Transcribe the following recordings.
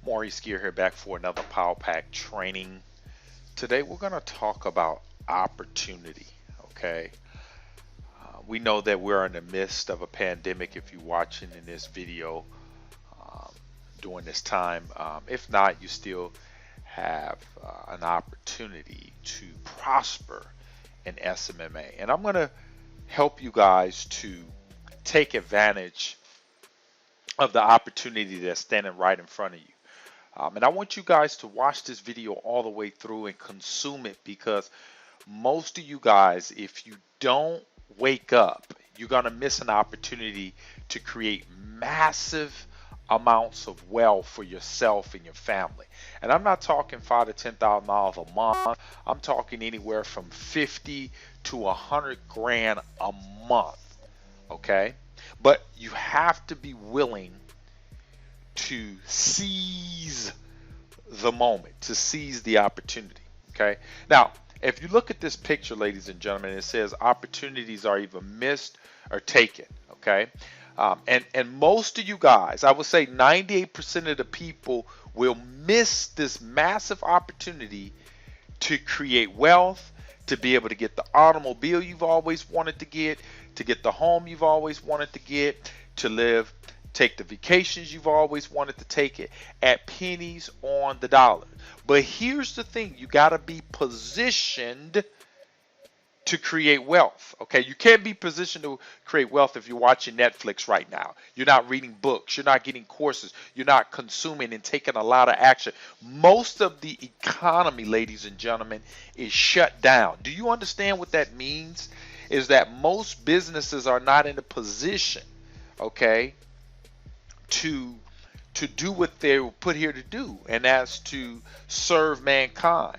Maurice here back for another Power Pack training. Today we're going to talk about opportunity. Okay, we know that we're in the midst of a pandemic. If you're watching in this video um, during this time, if not, you still have an opportunity to prosper in SMMA, and I'm going to help you guys to take advantage of the opportunity that's standing right in front of you. And I want you guys to watch this video all the way through and consume it because most of you guys, if you don't wake up, you're going to miss an opportunity to create massive amounts of wealth for yourself and your family. And I'm not talking five to $10,000 a month. I'm talking anywhere from 50 to 100 grand a month. Okay, but you have to be willing to seize the moment, to seize the opportunity. Okay. Now, if you look at this picture, ladies and gentlemen, it says opportunities are either missed or taken. Okay. And most of you guys, I would say 98% of the people will miss this massive opportunity to create wealth, to be able to get the automobile you've always wanted to get the home you've always wanted to get, to live, take the vacations you've always wanted to take it at pennies on the dollar. But here's the thing, you got to be positioned to create wealth. Okay, you can't be positioned to create wealth if you're watching Netflix right now. You're not reading books, you're not getting courses, you're not consuming and taking a lot of action. Most of the economy, ladies and gentlemen, is shut down. Do you understand what that means? Is that most businesses are not in a position, okay, to do what they were put here to do, and that's to serve mankind.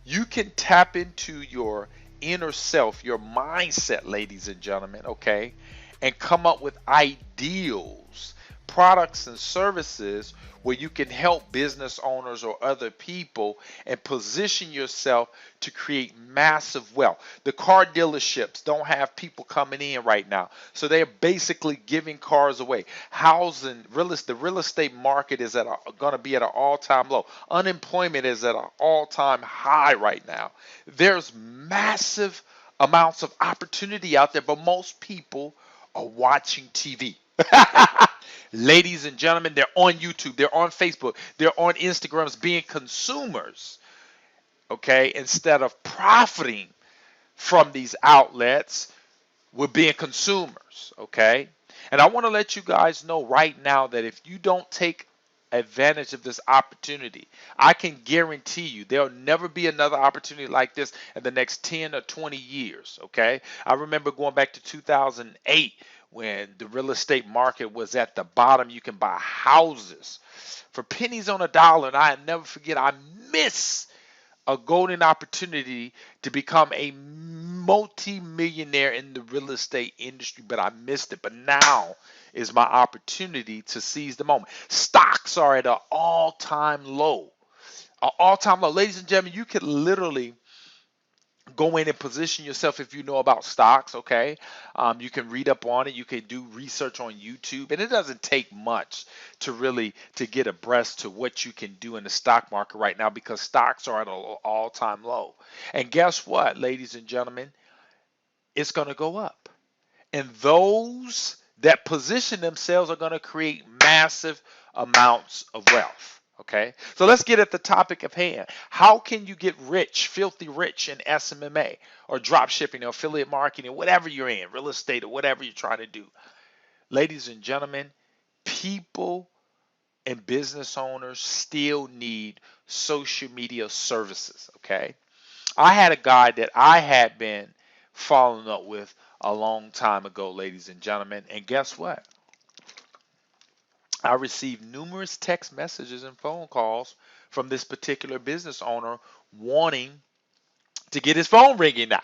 You can tap into your inner self, your mindset, ladies and gentlemen, okay, and come up with ideals, products, and services where you can help business owners or other people and position yourself to create massive wealth. The car dealerships don't have people coming in right now, so they're basically giving cars away. Housing, the real estate market is going to be at an all-time low. Unemployment is at an all-time high right now. There's massive amounts of opportunity out there, but most people are watching TV. Ladies and gentlemen, they're on YouTube, they're on Facebook, they're on Instagrams being consumers, okay, instead of profiting from these outlets, we're being consumers, okay? And I want to let you guys know right now that if you don't take advantage of this opportunity, I can guarantee you there'll never be another opportunity like this in the next 10 or 20 years, okay? I remember going back to 2008 when the real estate market was at the bottom. You can buy houses for pennies on a dollar, and I never forget, I miss a golden opportunity to become a multi-millionaire in the real estate industry, but I missed it. But now is my opportunity to seize the moment. Stocks are at an all-time low. An all-time low. Ladies and gentlemen, you could literally go in and position yourself if you know about stocks, okay? You can read up on it. You can do research on YouTube, and it doesn't take much to really to get abreast to what you can do in the stock market right now, because stocks are at an all-time low. And guess what, ladies and gentlemen? It's going to go up. And those that position themselves are going to create massive amounts of wealth. Okay, so let's get at the topic of hand. How can you get rich, filthy rich in SMMA or drop shipping or affiliate marketing, whatever you're in, real estate or whatever you're trying to do? Ladies and gentlemen, people and business owners still need social media services. Okay, I had a guy that I had been following up with a long time ago, ladies and gentlemen, and guess what? I received numerous text messages and phone calls from this particular business owner wanting to get his phone ringing now.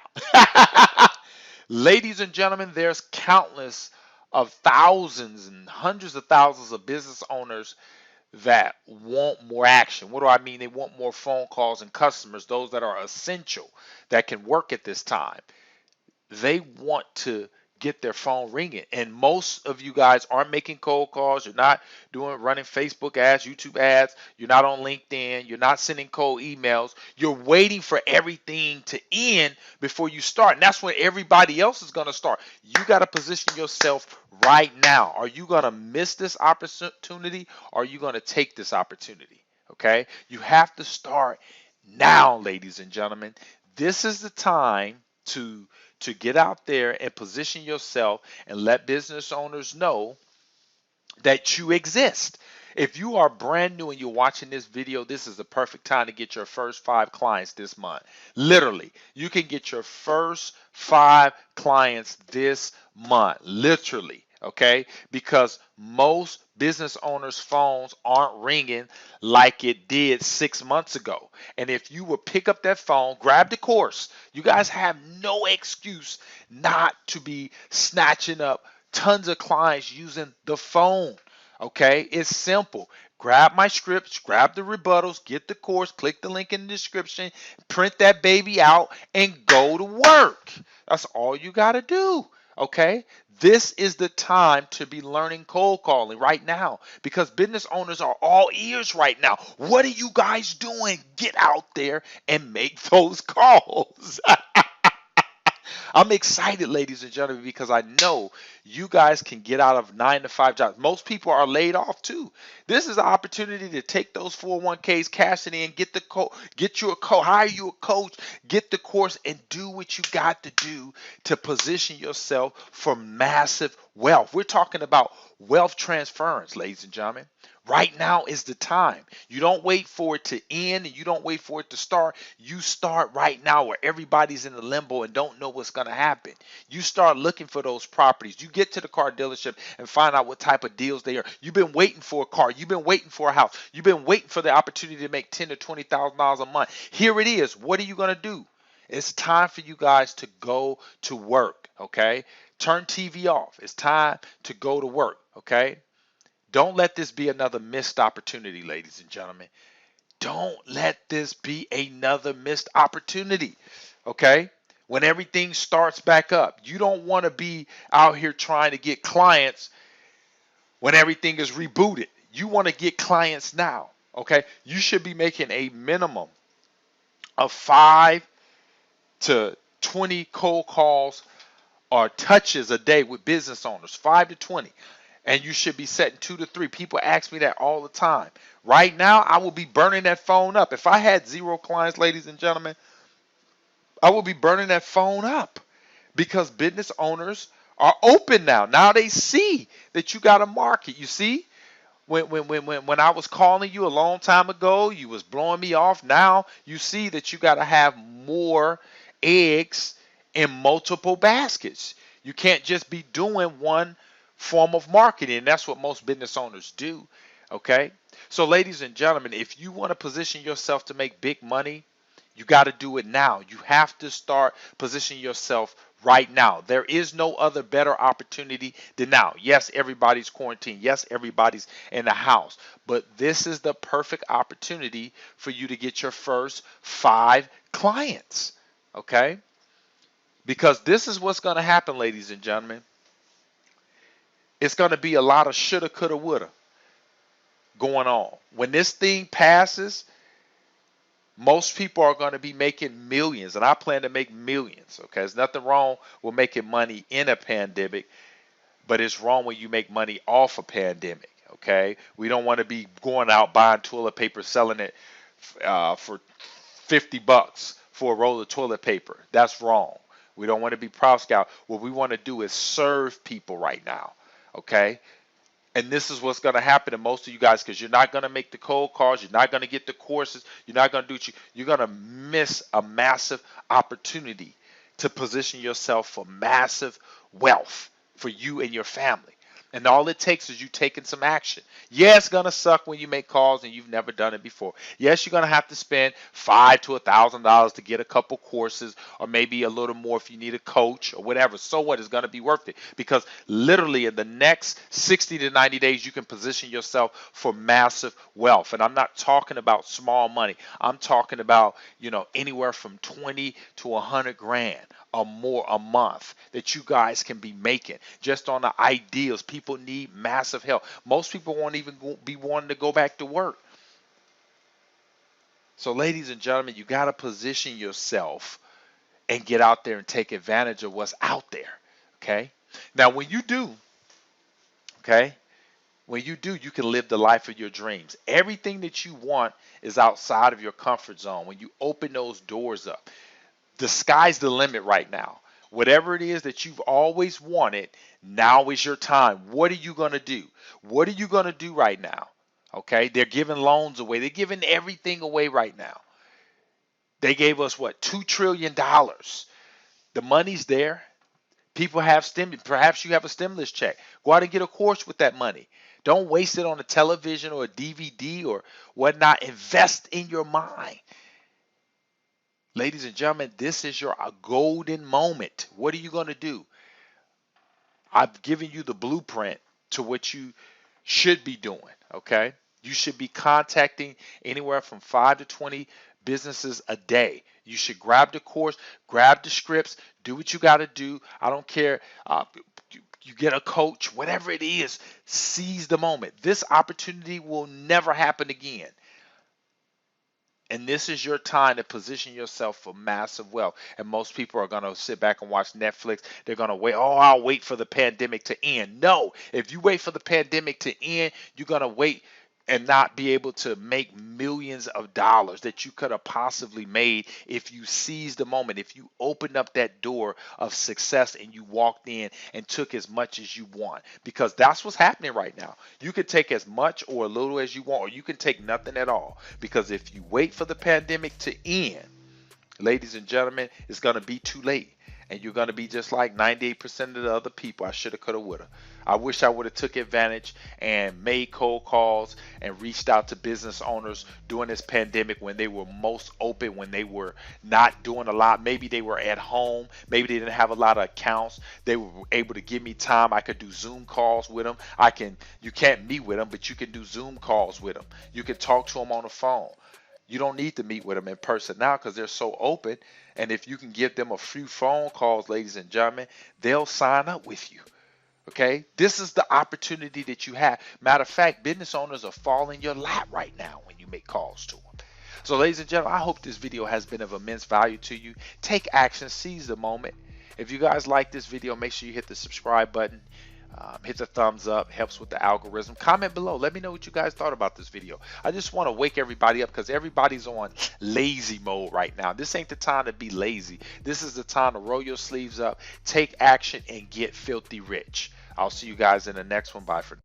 Ladies and gentlemen, there's countless of thousands and hundreds of thousands of business owners that want more action. What do I mean? They want more phone calls and customers, those that are essential, that can work at this time. They want to get their phone ringing. And most of you guys aren't making cold calls. You're not running Facebook ads, YouTube ads. You're not on LinkedIn. You're not sending cold emails. You're waiting for everything to end before you start. And that's when everybody else is going to start. You got to position yourself right now. Are you going to miss this opportunity, or are you going to take this opportunity? Okay? You have to start now, ladies and gentlemen. This is the time to get out there and position yourself and let business owners know that you exist. If you are brand new and you're watching this video, this is the perfect time to get your first 5 clients this month. Literally, you can get your first 5 clients this month. Literally, okay? Because most business owners' phones aren't ringing like it did 6 months ago. And if you will pick up that phone, grab the course, you guys have no excuse not to be snatching up tons of clients using the phone. Okay, it's simple. Grab my scripts, grab the rebuttals, get the course, click the link in the description, print that baby out, and go to work. That's all you got to do. Okay, this is the time to be learning cold calling right now, because business owners are all ears right now. What are you guys doing? Get out there and make those calls. I'm excited, ladies and gentlemen, because I know you guys can get out of 9 to 5 jobs. Most people are laid off too. This is an opportunity to take those 401ks, cash it in, get you a coach, hire you a coach, get the course, and do what you got to do to position yourself for massive wealth. We're talking about wealth transference, ladies and gentlemen. Right now is the time. You don't wait for it to end, and you don't wait for it to start. You start right now, where everybody's in the limbo and don't know what's going to happen. You start looking for those properties. You get to the car dealership and find out what type of deals they are. You've been waiting for a car. You've been waiting for a house. You've been waiting for the opportunity to make $10,000 to $20,000 a month. Here it is. What are you going to do? It's time for you guys to go to work. Okay? Turn TV off. It's time to go to work. Okay? Don't let this be another missed opportunity, ladies and gentlemen. Don't let this be another missed opportunity. Okay? When everything starts back up, you don't want to be out here trying to get clients when everything is rebooted. You want to get clients now. Okay? You should be making a minimum of 5 to 20 cold calls or touches a day with business owners, 5 to 20. And you should be setting 2 to 3. People ask me that all the time. Right now, I will be burning that phone up. If I had 0 clients, ladies and gentlemen, I will be burning that phone up, because business owners are open now. Now they see that you got a market. You see, when I was calling you a long time ago, you was blowing me off. Now you see that you got to have more eggs in multiple baskets. You can't just be doing one form of marketing. That's what most business owners do. Okay? So ladies and gentlemen, if you want to position yourself to make big money, you got to do it now. You have to start positioning yourself right now. There is no other better opportunity than now. Yes, everybody's quarantined. Yes, everybody's in the house. But this is the perfect opportunity for you to get your first 5 clients. Okay? Because this is what's going to happen, ladies and gentlemen. It's going to be a lot of shoulda, coulda, woulda going on. When this thing passes, most people are going to be making millions, and I plan to make millions. Okay, there's nothing wrong with making money in a pandemic, but it's wrong when you make money off a pandemic. Okay, we don't want to be going out buying toilet paper, selling it for $50 for a roll of toilet paper. That's wrong. We don't want to be Proud Scout. What we want to do is serve people right now. Okay, and this is what's going to happen to most of you guys, because you're not going to make the cold calls. You're not going to get the courses. You're not going to do it. You're going to miss a massive opportunity to position yourself for massive wealth for you and your family. And all it takes is you taking some action. Yeah, it's gonna suck when you make calls and you've never done it before. Yes, you're gonna have to spend $500 to $1,000 to get a couple courses, or maybe a little more if you need a coach or whatever. So what, is gonna be worth it, because literally in the next 60 to 90 days you can position yourself for massive wealth. And I'm not talking about small money. I'm talking about, anywhere from 20 to 100 grand or more a month that you guys can be making just on the ideals. People need massive help. Most people won't even be wanting to go back to work. So, ladies and gentlemen, you got to position yourself and get out there and take advantage of what's out there. Okay. Now, when you do, okay, when you do, you can live the life of your dreams. Everything that you want is outside of your comfort zone. When you open those doors up, the sky's the limit right now. Whatever it is that you've always wanted, now is your time. What are you going to do? What are you going to do right now? Okay, they're giving loans away. They're giving everything away right now. They gave us what, $2 trillion. The money's there. People have stimulus. Perhaps you have a stimulus check. Go out and get a course with that money. Don't waste it on a television or a DVD or whatnot. Invest in your mind. Ladies and gentlemen, this is your golden moment. What are you going to do? I've given you the blueprint to what you should be doing, okay? You should be contacting anywhere from 5 to 20 businesses a day. You should grab the course, grab the scripts, do what you got to do. I don't care. You get a coach, whatever it is, seize the moment. This opportunity will never happen again. And this is your time to position yourself for massive wealth. And most people are going to sit back and watch Netflix. They're going to wait. Oh, I'll wait for the pandemic to end. No, if you wait for the pandemic to end, you're going to wait and not be able to make millions of dollars that you could have possibly made if you seized the moment, if you opened up that door of success and you walked in and took as much as you want, because that's what's happening right now. You can take as much or a little as you want, or you can take nothing at all, because if you wait for the pandemic to end, ladies and gentlemen, it's going to be too late. And you're going to be just like 98% of the other people. I shoulda, coulda, woulda. I wish I would have took advantage and made cold calls and reached out to business owners during this pandemic when they were most open, when they were not doing a lot. Maybe they were at home. Maybe they didn't have a lot of accounts. They were able to give me time. I could do Zoom calls with them. You can't meet with them, but you can do Zoom calls with them. You can talk to them on the phone. You don't need to meet with them in person now because they're so open. And if you can give them a few phone calls, ladies and gentlemen, they'll sign up with you. Okay? This is the opportunity that you have. Matter of fact, business owners are falling in your lap right now when you make calls to them. So, ladies and gentlemen, I hope this video has been of immense value to you. Take action. Seize the moment. If you guys like this video, make sure you hit the subscribe button. Hit the thumbs up, helps with the algorithm. Comment below. Let me know what you guys thought about this video. I just want to wake everybody up because everybody's on lazy mode right now. This ain't the time to be lazy. This is the time to roll your sleeves up, take action, and get filthy rich. I'll see you guys in the next one. Bye for now.